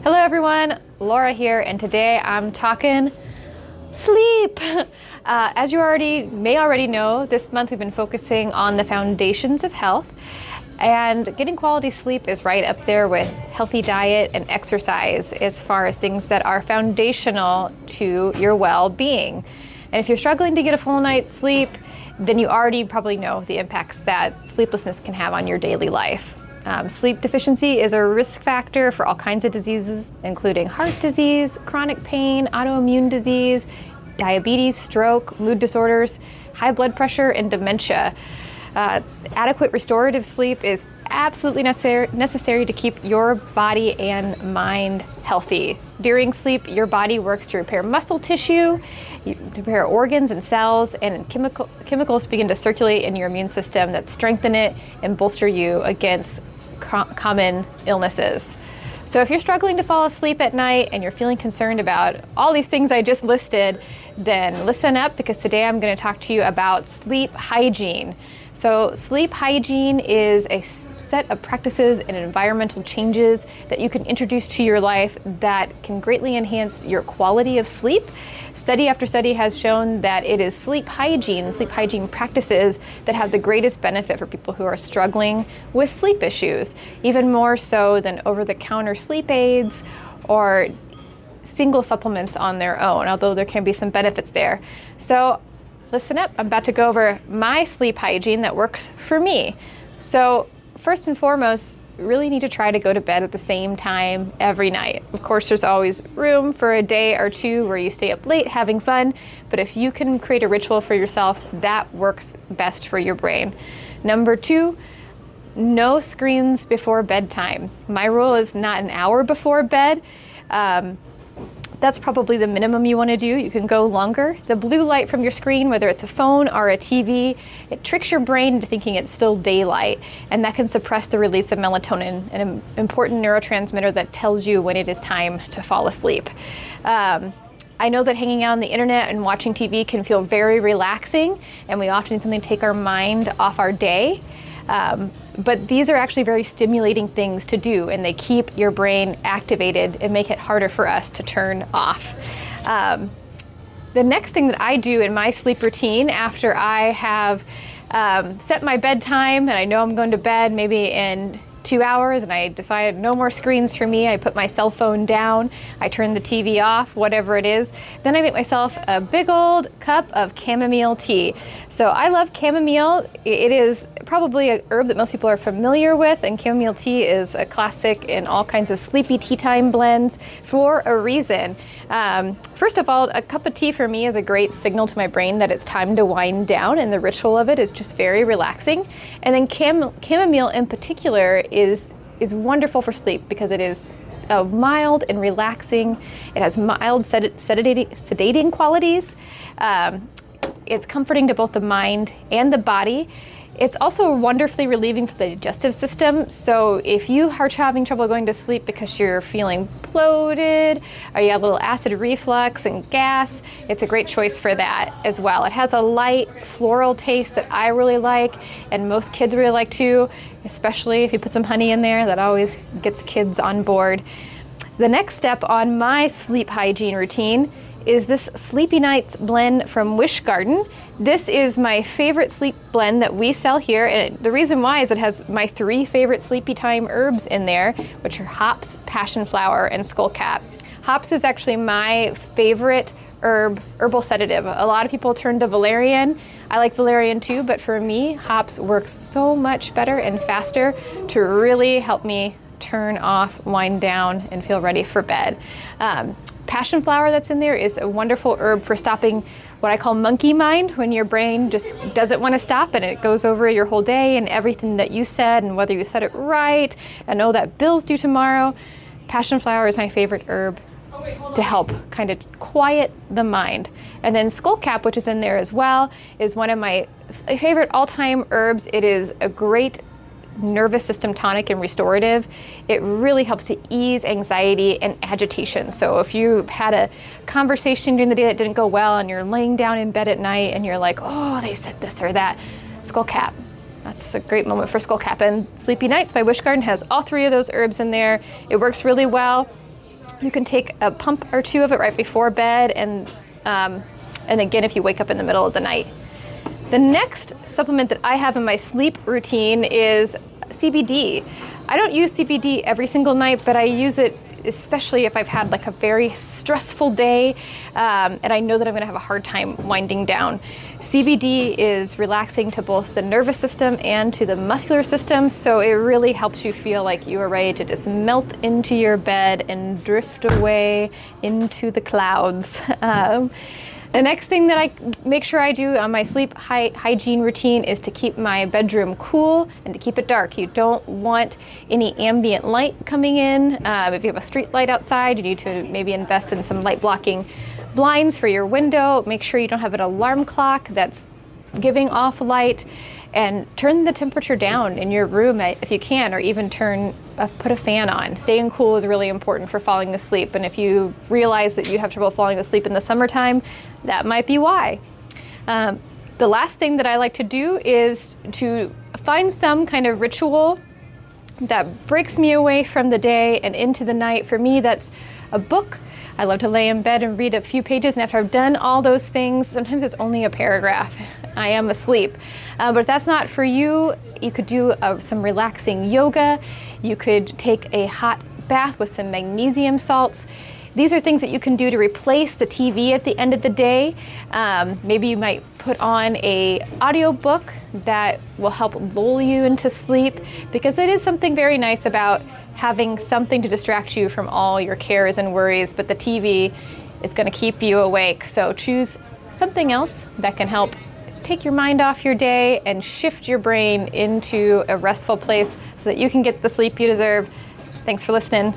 Hello everyone, Laura here, and today I'm talking sleep. As you may already know, this month we've been focusing on the foundations of health, and getting quality sleep is right up there with healthy diet and exercise as far as things that are foundational to your well-being. And if you're struggling to get a full night's sleep, then you already probably know the impacts that sleeplessness can have on your daily life. Sleep deficiency is a risk factor for all kinds of diseases, including heart disease, chronic pain, autoimmune disease, diabetes, stroke, mood disorders, high blood pressure, and dementia. Adequate restorative sleep is absolutely necessary to keep your body and mind healthy. During sleep, your body works to repair muscle tissue, to repair organs and cells, and chemicals begin to circulate in your immune system that strengthen it and bolster you against common illnesses. So if you're struggling to fall asleep at night and you're feeling concerned about all these things I just listed, then listen up, because today I'm going to talk to you about sleep hygiene. So sleep hygiene is a set of practices and environmental changes that you can introduce to your life that can greatly enhance your quality of sleep. Study after study has shown that it is sleep hygiene practices that have the greatest benefit for people who are struggling with sleep issues, even more so than over-the-counter sleep aids or single supplements on their own, although there can be some benefits there. So listen up, I'm about to go over my sleep hygiene that works for me. So first and foremost, really need to try to go to bed at the same time every night. Of course, there's always room for a day or two where you stay up late having fun, but if you can create a ritual for yourself, that works best for your brain. Number two, no screens before bedtime. My rule is not an hour before bed. That's probably the minimum you want to do. You can go longer. The blue light from your screen, whether it's a phone or a TV, it tricks your brain into thinking it's still daylight, and that can suppress the release of melatonin, an important neurotransmitter that tells you when it is time to fall asleep. I know that hanging out on the internet and watching TV can feel very relaxing, and we often need something to take our mind off our day. But these are actually very stimulating things to do, and they keep your brain activated and make it harder for us to turn off. The next thing that I do in my sleep routine after I have set my bedtime and I know I'm going to bed maybe in 2 hours and I decided no more screens for me, I put my cell phone down, I turn the TV off, whatever it is, then I make myself a big old cup of chamomile tea. So I love chamomile. It is probably an herb that most people are familiar with, and chamomile tea is a classic in all kinds of sleepy tea time blends for a reason. First of all, a cup of tea for me is a great signal to my brain that it's time to wind down, and the ritual of it is just very relaxing. And then chamomile in particular is wonderful for sleep because it is mild and relaxing. It has mild sedating qualities. It's comforting to both the mind and the body. It's also wonderfully relieving for the digestive system. So if you are having trouble going to sleep because you're feeling bloated or you have a little acid reflux and gas, it's a great choice for that as well. It has a light floral taste that I really like, and most kids really like too, especially if you put some honey in there. That always gets kids on board. The next step on my sleep hygiene routine is this Sleepy Nights blend from Wish Garden. This is my favorite sleep blend that we sell here, and the reason why is it has my 3 favorite sleepy time herbs in there, which are hops, passion flower, and skullcap. Hops is actually my favorite herbal sedative. A lot of people turn to valerian. I like valerian too, but for me, hops works so much better and faster to really help me turn off, wind down, and feel ready for bed. Passion flower that's in there is a wonderful herb for stopping what I call monkey mind, when your brain just doesn't want to stop and it goes over your whole day and everything that you said and whether you said it right and oh, that bill's due tomorrow. Passion flower is my favorite herb to help kind of quiet the mind. And then skullcap, which is in there as well, is one of my favorite all-time herbs. It is a great nervous system tonic and restorative. It really helps to ease anxiety and agitation. So if you had a conversation during the day that didn't go well and you're laying down in bed at night and you're like, oh, they said this or that, skullcap. That's a great moment for skullcap. And Sleepy Nights by Wish Garden has all 3 of those herbs in there. It works really well. You can take a pump or two of it right before bed, and again if you wake up in the middle of the night. The next supplement that I have in my sleep routine is CBD. I don't use CBD every single night, but I use it especially if I've had like a very stressful day and I know that I'm gonna have a hard time winding down. CBD is relaxing to both the nervous system and to the muscular system, so it really helps you feel like you are ready to just melt into your bed and drift away into the clouds. The next thing that I make sure I do on my sleep hygiene routine is to keep my bedroom cool and to keep it dark. You don't want any ambient light coming in. If you have a street light outside, you need to maybe invest in some light blocking blinds for your window. Make sure you don't have an alarm clock that's giving off light, and turn the temperature down in your room if you can, or even put a fan on. Staying cool is really important for falling asleep, and if you realize that you have trouble falling asleep in the summertime, that might be why. The last thing that I like to do is to find some kind of ritual that breaks me away from the day and into the night. For me, that's a book. I love to lay in bed and read a few pages, and after I've done all those things, sometimes it's only a paragraph, I am asleep. But if that's not for you, you could do some relaxing yoga. You could take a hot bath with some magnesium salts. These are things that you can do to replace the TV at the end of the day. Maybe you might put on an audiobook that will help lull you into sleep, because it is something very nice about having something to distract you from all your cares and worries, but the TV is going to keep you awake. So choose something else that can help take your mind off your day and shift your brain into a restful place so that you can get the sleep you deserve. Thanks for listening.